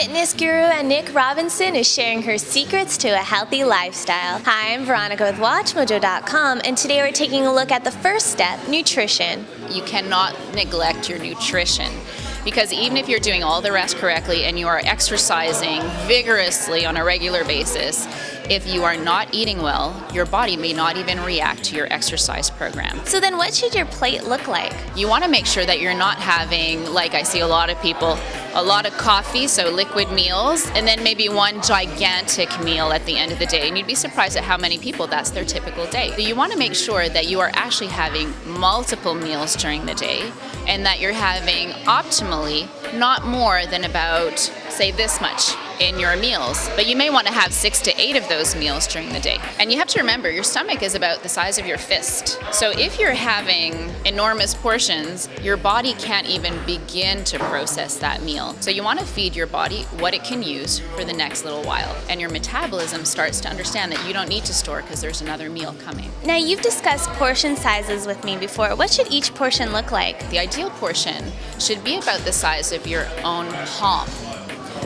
Fitness guru Nick Robinson is sharing her secrets to a healthy lifestyle. Hi, I'm Veronica with WatchMojo.com, and today we're taking a look at the first step, nutrition. You cannot neglect your nutrition, because even if you're doing all the rest correctly and you are exercising vigorously on a regular basis, if you are not eating well, your body may not even react to your exercise program. So then what should your plate look like? You want to make sure that you're not having, like I see a lot of people, a lot of coffee, so liquid meals, and then maybe one gigantic meal at the end of the day. And you'd be surprised at how many people that's their typical day. So you want to make sure that you are actually having multiple meals during the day, and that you're having optimally not more than about, say, this much in your meals. But you may want to have 6 to 8 of those meals during the day. And you have to remember, your stomach is about the size of your fist. So if you're having enormous portions, your body can't even begin to process that meal. So you want to feed your body what it can use for the next little while. And your metabolism starts to understand that you don't need to store because there's another meal coming. Now, you've discussed portion sizes with me before. What should each portion look like? The ideal portion should be about the size of your own palm.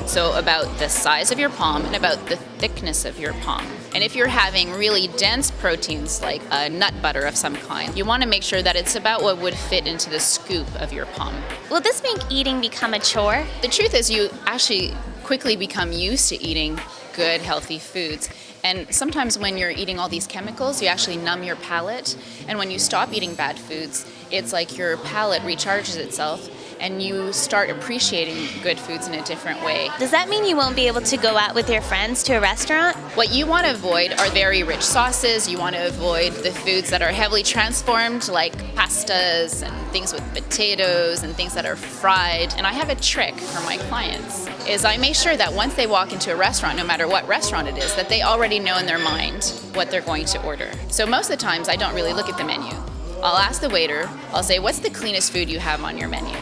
So about the size of your palm and about the thickness of your palm. And if you're having really dense proteins like a nut butter of some kind, you want to make sure that it's about what would fit into the scoop of your palm. Will this make eating become a chore? The truth is, you actually quickly become used to eating good, healthy foods. And sometimes when you're eating all these chemicals, you actually numb your palate. And when you stop eating bad foods, it's like your palate recharges itself and you start appreciating good foods in a different way. Does that mean you won't be able to go out with your friends to a restaurant? What you want to avoid are very rich sauces. You want to avoid the foods that are heavily transformed, like pastas and things with potatoes and things that are fried. And I have a trick for my clients, is I make sure that once they walk into a restaurant, no matter what restaurant it is, that they already know in their mind what they're going to order. So most of the times I don't really look at the menu. I'll ask the waiter, I'll say, what's the cleanest food you have on your menu?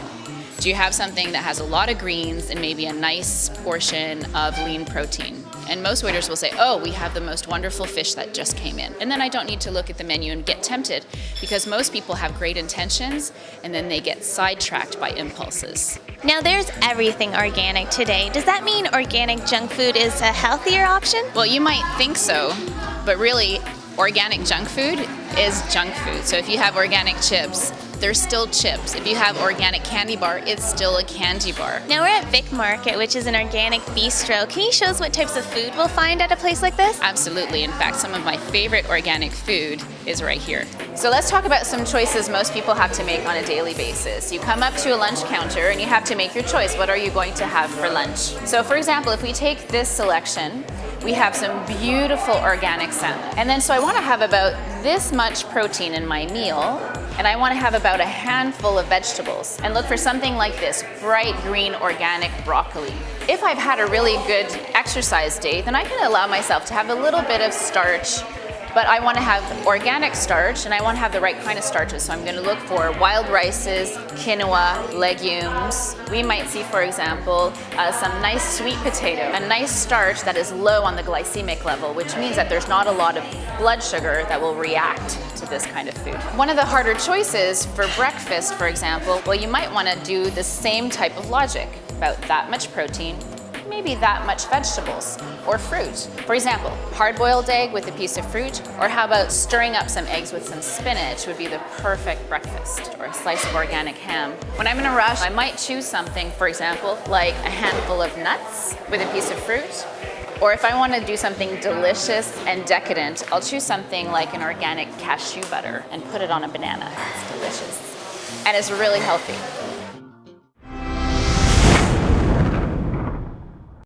Do you have something that has a lot of greens and maybe a nice portion of lean protein? And most waiters will say, oh, we have the most wonderful fish that just came in. And then I don't need to look at the menu and get tempted, because most people have great intentions and then they get sidetracked by impulses. Now, there's everything organic today. Does that mean organic junk food is a healthier option? Well, you might think so, but really, organic junk food is junk food. So if you have organic chips, they're still chips. If you have organic candy bar, it's still a candy bar. Now we're at Vic Market, which is an organic bistro. Can you show us what types of food we'll find at a place like this? Absolutely. In fact, some of my favorite organic food is right here. So let's talk about some choices most people have to make on a daily basis. You come up to a lunch counter and you have to make your choice. What are you going to have for lunch? So for example, if we take this selection, we have some beautiful organic salmon. And then so I want to have about this much protein in my meal, and I want to have about a handful of vegetables. And look for something like this, bright green organic broccoli. If I've had a really good exercise day, then I can allow myself to have a little bit of starch, but I want to have organic starch and I want to have the right kind of starches. So I'm going to look for wild rices, quinoa, legumes. We might see, for example, some nice sweet potato, a nice starch that is low on the glycemic level, which means that there's not a lot of blood sugar that will react to this kind of food. One of the harder choices for breakfast, for example, well, you might want to do the same type of logic, about that much protein, maybe that much vegetables or fruit. For example, hard-boiled egg with a piece of fruit, or how about stirring up some eggs with some spinach would be the perfect breakfast, or a slice of organic ham. When I'm in a rush, I might choose something, for example, like a handful of nuts with a piece of fruit. Or if I want to do something delicious and decadent, I'll choose something like an organic cashew butter and put it on a banana. It's delicious. And it's really healthy.